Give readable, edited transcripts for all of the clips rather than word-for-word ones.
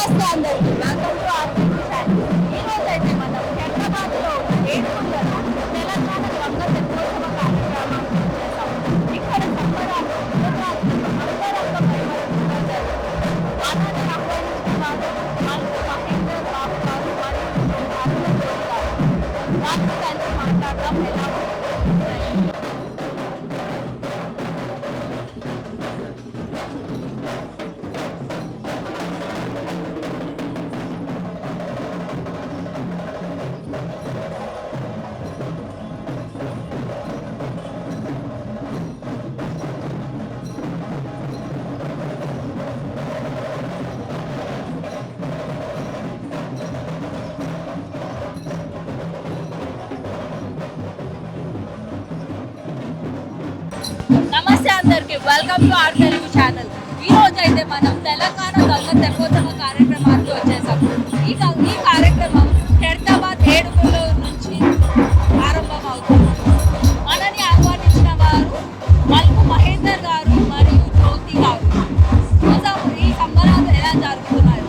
నమస్తే అందరికీ welcome to RTV channel. ఈ రోజు అయితే మనం హైదరాబాద్లో ఏడుకొండల తెలంగాణ గంగ తెప్పోత్సవ కార్యక్రమాన్ని చేశాం. ఇక్కడ సంబరాలు నవరాత్రులు అంగరంగ వైభవంగా జరుగుతాయి. ఆనాటి ఆహ్వానించిన వారు మల్లు మహేందర్ బాబు గారు మరియు అరుణ జోగి గారు. వారితో కలిసి మాట్లాడదాం ఎలా ఉంటుంది. నమస్తే అందరికి welcome to our Telugu channel. ఈ రోజు అయితే మనం తెలంగాణ గంగ తెప్పోత్సవ కార్యక్రమానికి వచ్చేసాం. ఈ కార్యక్రమం హైదరాబాద్ ఏడుగుల నుంచి ఆరంభమవుతుంది. మనని ఆహ్వానించిన వారు మల్లు మహేందర్ గారు మరియు జ్యోతి గారు. ఈ సంబరాలు ఎలా జరుగుతున్నాయి?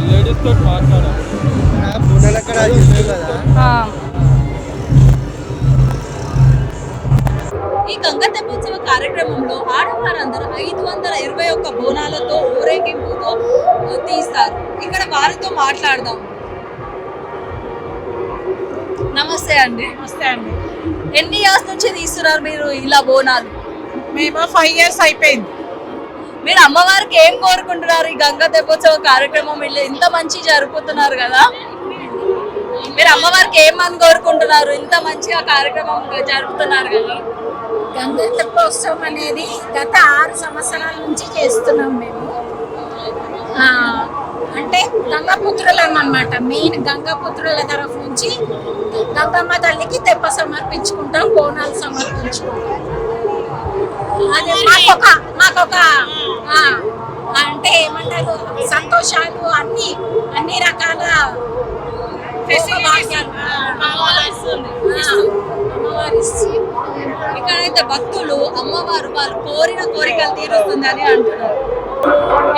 లేడీస్ తోటి మాట్లాడాలి. ఈ గంగా తెప్పోత్సవ కార్యక్రమంలో ఆడవారందరూ 521 బోనాలతో ఊరేగింపుతో తీస్తారు. ఇక్కడ వారితో మాట్లాడదాం. నమస్తే అండి. నమస్తే అండి. ఎన్ని ఇయర్స్ నుంచి తీస్తున్నారు మీరు ఇలా బోనాలు? మేము 5 years అయిపోయింది. మీరు అమ్మవారికి ఏం కోరుకుంటున్నారు? ఈ గంగా తెప్పోత్సవ కార్యక్రమం ఇంత మంచి జరుపుతున్నారు కదా, మీరు అమ్మవారికి ఏమని కోరుకుంటున్నారు? ఇంత మంచిగా కార్యక్రమం జరుపుతున్నారు కదా. గంగా తెప్పోత్సవం అనేది గత 6 సంవత్సరాల నుంచి చేస్తున్నాం మేము. అంటే గంగాపుత్రులం అన్నమాట. మెయిన్ గంగాపుత్రుల తరఫు నుంచి గంగమ్మ తల్లికి తెప్ప సమర్పించుకుంటాం, బోనాలు సమర్పించుకుంటాం. అది మాకొక అంటే ఏమంటారు, సంతోషాలు, అన్ని రకాల ఇక్కడైతే భక్తులు అమ్మవారు వాళ్ళు కోరిన కోరికలు తీరుస్తుందని అంటున్నారు.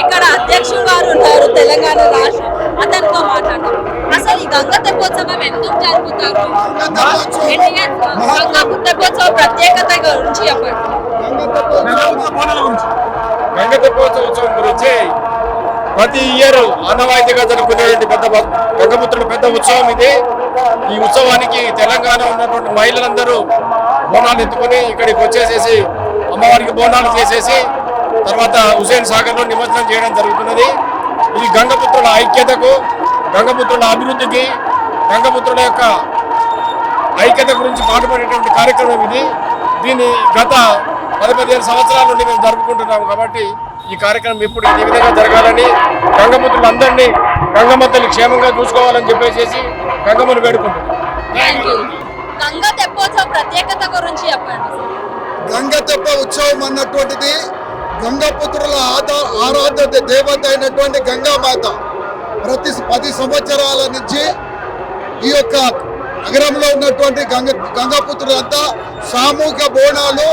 ఇక్కడ అధ్యక్షుడు గారు ఉన్నారు తెలంగాణ రాష్ట్రం, అతనితో మాట్లాడతాం. అసలు ఈ గంగా తెప్పోత్సవం ఎందుకు జరుపుతారు? గంగా తెప్పోత్సవం ప్రత్యేకత గురించి చెప్పండి. గంగ తెప్పోత్సవం గురించి ప్రతి ఇయర్ ఆనవాయితీగా జరుపుకునేటువంటి గంగపుత్రుడు పెద్ద ఉత్సవం ఇది. ఈ ఉత్సవానికి తెలంగాణ ఉన్నటువంటి మహిళలందరూ బోనాలు ఎత్తుకొని ఇక్కడికి వచ్చేసేసి అమ్మవారికి బోనాలు చేసేసి తర్వాత హుసేన్ సాగర్లో నిమజ్జనం చేయడం జరుగుతున్నది. ఇది గంగపుత్రుల ఐక్యతకు, గంగపుత్రుల అభివృద్ధికి, గంగపుత్రుల యొక్క ఐక్యత గురించి పాటుపడేటువంటి కార్యక్రమం ఇది. దీన్ని గత 10-15 సంవత్సరాల నుండి మేము జరుపుకుంటున్నాము. కాబట్టి ఈ కార్యక్రమం ఇప్పుడు ఈ విధంగా జరగాలని, గంగపుత్రులందరినీ గంగమ్మ తల్లి క్షేమంగా చూసుకోవాలని చెప్పేసి గంగమ్మను వేడుకుంటున్నాం. గంగా తెప్పోత్సవ ప్రత్యేకత గురించి చెప్పండి. గంగ తెప్ప ఉత్సవం అన్నటువంటిది గంగపుత్రుల ఆరాధ్య దేవత అయినటువంటి గంగామాత ప్రతి 10 సంవత్సరాల నుంచి ఈ యొక్క నగరంలో ఉన్నటువంటి గంగాపుత్రులంతా సామూహిక బోనాలు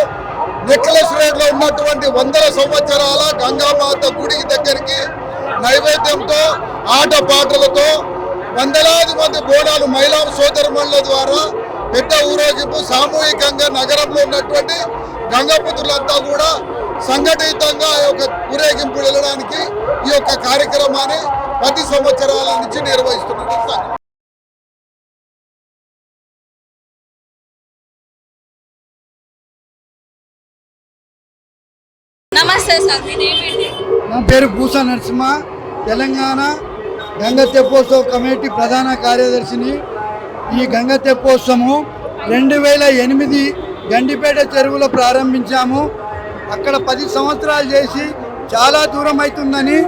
నెక్లెస్ రోడ్ లో ఉన్నటువంటి 100 సంవత్సరాల గంగామాత గుడి దగ్గరికి నైవేద్యంతో ఆట పాటలతో వందలాది మంది బోనాలు మహిళా సోదరుమణుల ద్వారా పెద్ద ఊరేగింపు సామూహికంగా నగరంలో ఉన్నటువంటి గంగాపుత్రులంతా కూడా సంఘటితంగా ఈ యొక్క ఊరేగింపు వెళ్ళడానికి ఈ యొక్క కార్యక్రమాన్ని 10 సంవత్సరాల నుంచి నిర్వహిస్తున్నారు. నమస్తే సార్, మీ నేమ్ ఏంటి? నా పేరు పూసా నరసింహ, తెలంగాణ గంగ తెప్పోత్సవ కమిటీ ప్రధాన కార్యదర్శిని. ఈ గంగ తెప్పోత్సవం 2008 గండిపేట చెరువులో ప్రారంభించాము. అక్కడ 10 సంవత్సరాలు చేసి చాలా దూరం అవుతుందని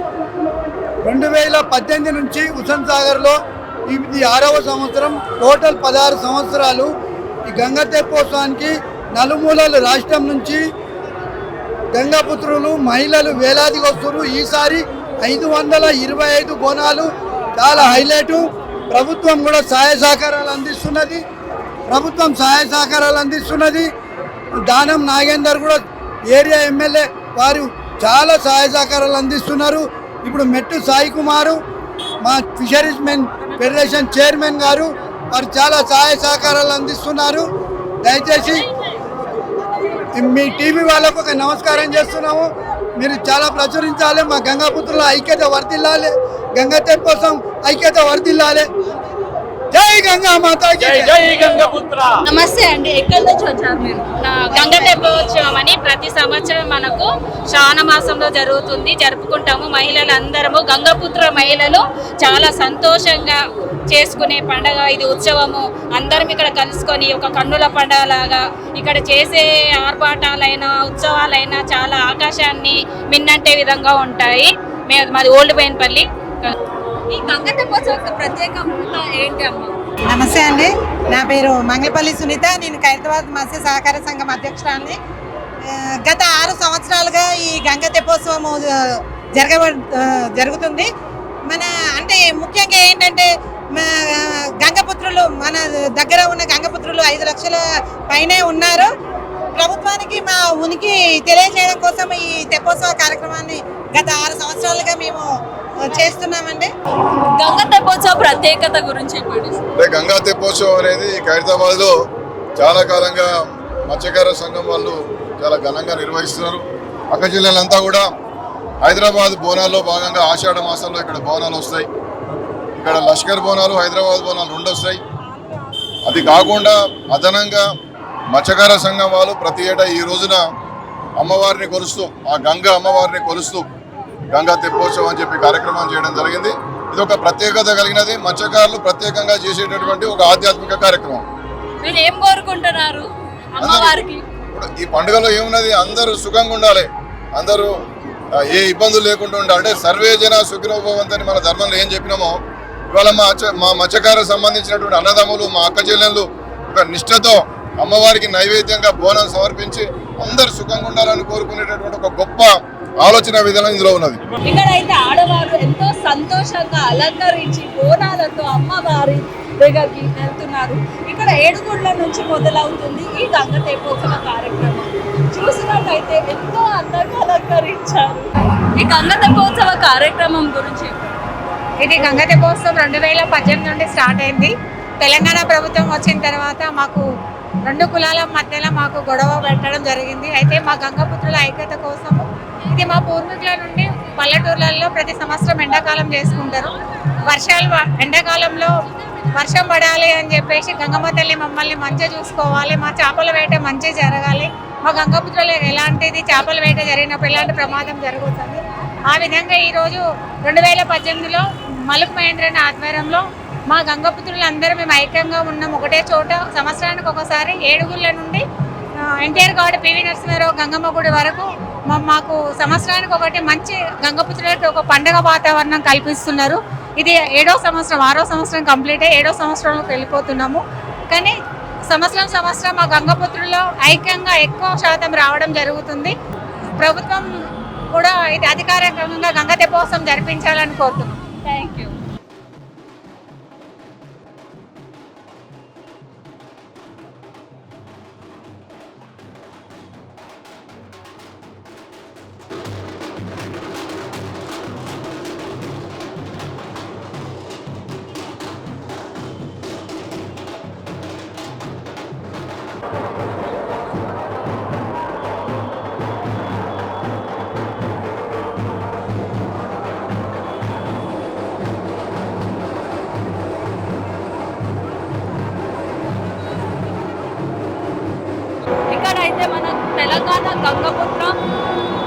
2018 నుంచి హుస్సేన్ సాగర్లో ఇది 6వ సంవత్సరం, టోటల్ 16 సంవత్సరాలు ఈ గంగా తెప్పోత్సవానికి నలుమూలలు రాష్ట్రం నుంచి గంగాపుత్రులు మహిళలు వేలాదిగా వస్తున్నారు. ఈసారి 525 బోనాలు చాలా హైలైటు. ప్రభుత్వం కూడా సహాయ సహకారాలు అందిస్తున్నది. దానం నాగేందర్ కూడా ఏరియా ఎమ్మెల్యే వారు చాలా సహాయ సహకారాలు అందిస్తున్నారు. ఇప్పుడు మెట్టు సాయి కుమారు మా ఫిషరీస్ మెన్ ఫెడరేషన్ చైర్మన్ గారు వారు చాలా సహాయ సహకారాలు అందిస్తున్నారు. దయచేసి మీ టీవీ వాళ్ళకు ఒక నమస్కారం చేస్తున్నాము. మీరు చాలా ప్రచురించాలి. మా గంగాపుత్రుల ఐక్యత వర్ధిల్లాలి. గంగా తెప్పోత్సవం ఐక్యత వర్ధిల్లాలి. జై గంగా మాత, జై గంగాపుత్ర. నమస్తే అండి, ఎక్కడి నుంచి వచ్చారు మీరు? గంగా తెప్పోత్సవం అని ప్రతి సంవత్సరం మనకు శ్రావణ మాసంలో జరుపుకుంటాము. మహిళలందరము గంగాపుత్ర మహిళలు చాలా సంతోషంగా చేసుకునే పండగ ఇది, ఉత్సవము. అందరం ఇక్కడ కలుసుకొని ఒక కన్నుల పండగ లాగా ఇక్కడ చేసే ఆర్భాటాలైనా ఉత్సవాలైనా చాలా ఆకాశాన్ని మిన్నంటే విధంగా ఉంటాయి. మాది ఓల్డ్ బైన్పల్లి. ఈ గంగా తెప్పోత్సవం ప్రత్యేకత ఏంటి అమ్మ? నమస్తే అండి, నా పేరు మంగళపల్లి సునీత. నేను ఖైరతాబాద్ మత్స్య సహకార సంఘం అధ్యక్షురాలిని. గత 6 సంవత్సరాలుగా ఈ గంగా తెప్పోత్సవం జరుగుతుంది. అంటే ముఖ్యంగా ఏంటంటే గంగపుత్రులు మన దగ్గర ఉన్న గంగపుత్రులు 5 లక్షల పైనే ఉన్నారు. ప్రభుత్వానికి మా ఉనికి తెలియజేయడం కోసం ఈ తెప్పోత్సవ కార్యక్రమాన్ని గత 6 సంవత్సరాలుగా మేము చేస్తున్నామండి. గంగా తెప్పోత్సవ ప్రత్యేకత గురించి చెప్పండి. గంగా తెప్పోత్సవం అనేది ఖైరతాబాద్లో చాలా కాలంగా మత్స్యకార సంఘం వాళ్ళు చాలా ఘనంగా నిర్వహిస్తున్నారు. పక్క జిల్లాలంతా కూడా హైదరాబాద్ బోనాల్లో భాగంగా ఆషాఢ మాసంలో ఇక్కడ బోనాలు వస్తాయి. ఇక్కడ లష్కర్ బోనాలు, హైదరాబాద్ బోనాలు 2 వస్తాయి. అది కాకుండా అదనంగా మత్స్యకార సంఘం వాళ్ళు ప్రతి ఏటా ఈ రోజున అమ్మవారిని కొలుస్తూ, ఆ గంగా అమ్మవారిని కొలుస్తూ గంగా తెప్పోత్సవం అని చెప్పి కార్యక్రమం చేయడం జరిగింది. ఇది ఒక ప్రత్యేకత కలిగినది. మత్స్యకారులు ప్రత్యేకంగా చేసేటటువంటి ఒక ఆధ్యాత్మిక కార్యక్రమం. మీరు ఏం కోరుకుంటున్నారు అమ్మవారికి? ఈ పండుగలో ఏమున్నది, అందరూ సుఖంగా ఉండాలి, అందరూ ఏ ఇబ్బందులు లేకుండా ఉండాలి. అంటే సర్వే జన సుఖినో భవంతని మన ధర్మంలో ఏం చెప్పినామో, ఇవాళ మా మత్స్యకారకు సంబంధించినటువంటి అన్నదమ్ములు, మా అక్క చెల్లెళ్ళు ఒక నిష్ఠతో అమ్మవారికి నైవేద్యంగా బోనం సమర్పించి అందరు సుఖంగా ఉండాలని కోరుకునేటటువంటి ఒక గొప్ప ఆలోచన విధానం ఇందులో ఉన్నది. ఇక్కడైతే ఆడవారు ఎంతో సంతోషంగా అలంకరించి బోనాలతో అమ్మవారి దగ్గరికి వెళ్తున్నారు. ఇక్కడ 7 గుళ్ళ నుంచి మొదలవుతుంది ఈ గంగా తెప్పోత్సవ కార్యక్రమం. చూసినట్టయితే ఎంతో అందంగా అలంకరించారు. ఈ గంగా తెప్పోత్సవ కార్యక్రమం గురించి ఇది గంగా తెప్పోత్సవం 2018 నుండి స్టార్ట్ అయింది. తెలంగాణ ప్రభుత్వం వచ్చిన తర్వాత మాకు 2 కులాల మధ్యలో మాకు గొడవ పెట్టడం జరిగింది. అయితే మా గంగాపుత్రుల ఐక్యత కోసము ఇది మా పూర్వీకుల నుండి పల్లెటూర్లలో ప్రతి సంవత్సరం ఎండాకాలం చేసుకుంటారు. ఎండాకాలంలో వర్షం పడాలి అని చెప్పేసి గంగమ్మ తల్లి మమ్మల్ని మంచిగా చూసుకోవాలి, మా చేపల వేట మంచిగా జరగాలి, మా గంగాపుత్రులు ఎలాంటిది చేపల వేట జరిగినప్పుడు ఎలాంటి ప్రమాదం జరుగుతుంది. ఆ విధంగా ఈరోజు 2018లో మలుపు మహేంద్రన్ ఆధ్వర్యంలో మా గంగాపుత్రులు అందరూ మేము ఐక్యంగా ఉన్నాం ఒకటే చోట. సంవత్సరానికి ఒకసారి 7 గుళ్ళ నుండి ఎన్టీఆర్ గార్డ్, పివి నరసింహారావు గంగమ్మ గుడి వరకు మాకు సంవత్సరానికి ఒకటి మంచి గంగపుత్రులకి ఒక పండుగ వాతావరణం కల్పిస్తున్నారు. ఇది 7వ సంవత్సరం, 6వ సంవత్సరం కంప్లీట్ అయ్యి 7వ సంవత్సరంలోకి వెళ్ళిపోతున్నాము. కానీ సంవత్సరం మా గంగపుత్రుల్లో ఐక్యంగా ఎక్కువ శాతం రావడం జరుగుతుంది. ప్రభుత్వం కూడా ఇది అధికారికంగా గంగా తెప్పోత్సవం జరిపించాలని కోరుతున్నాం. Thank you. ఇక్కడైతే మన తెలంగాణ గంగపుత్ర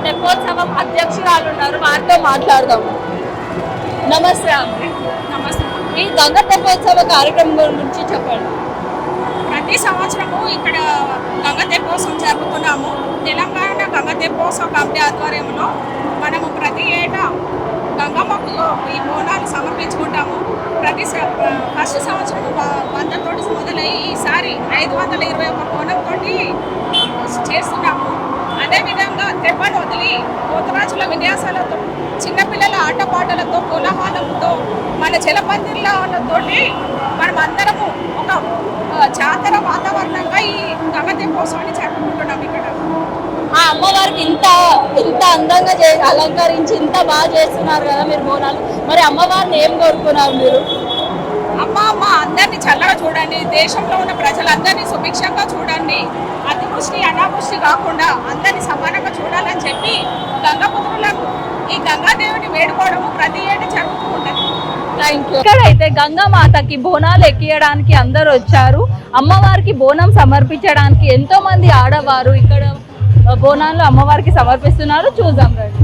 తెప్పోత్సవం అధ్యక్షురాలు ఉన్నారు, వారితో మాట్లాడదాము. నమస్తే అమ్మ. నమస్తే. ఈ గంగా తెప్పోత్సవ కార్యక్రమం గురించి చెప్పండి. ప్రతి ప్రతి సంవత్సరము ఇక్కడ గంగ తెప్పోత్సవం జరుపుతున్నాము. తెలంగాణ గంగ తెప్పోత్సవ కమిటీ ఆధ్వర్యంలో మనము ప్రతి ఏటా గంగమ్మకు ఈ బోనాలు సమర్పించుకుంటాము. ఫస్ట్ సంవత్సరం 100 తోటి మొదలయ్యి ఈసారి 521 బోనంతో చేస్తున్నాము. అదేవిధంగా తెప్పను వదిలి పోతరాజుల విన్యాసాలతో చిన్నపిల్లల ఆటపాటలతో కోలాహలంతో మన జలపందిర్లతోటి మనం అందరము ఒక జాతర వాతావరణంగా ఈ గంగ తెప్పోత్సవాన్ని జరుపుకుంటున్నాం. ఇక్కడ ఆ అమ్మవారికి ఇంత అందంగా అలంకరించి ఇంత బాగా చేస్తున్నారు కదా మీరు బోనాలు. మరి అమ్మవారిని ఏం కోరుకున్నారు మీరు? అమ్మ అందరినీ చల్లగా చూడండి, దేశంలో ఉన్న ప్రజలందరినీ సుభిక్షంగా చూడండి, అతివృష్టి అనావృష్టి కాకుండా అందరినీ సమానంగా చూడాలని చెప్పి గంగాపుత్రులకు ఈ గంగాదేవిని వేడుకోవడము ప్రతి ఏటా జరుగుతూ ఉంటుంది. ఇక్కడైతే గంగామాతకి బోనాలు ఎక్కియడానికి అందరూ వచ్చారు. అమ్మవారికి బోనం సమర్పించడానికి ఎంతో మంది ఆడవారు ఇక్కడ బోనాలు అమ్మవారికి సమర్పిస్తున్నారు. చూద్దాం రండి.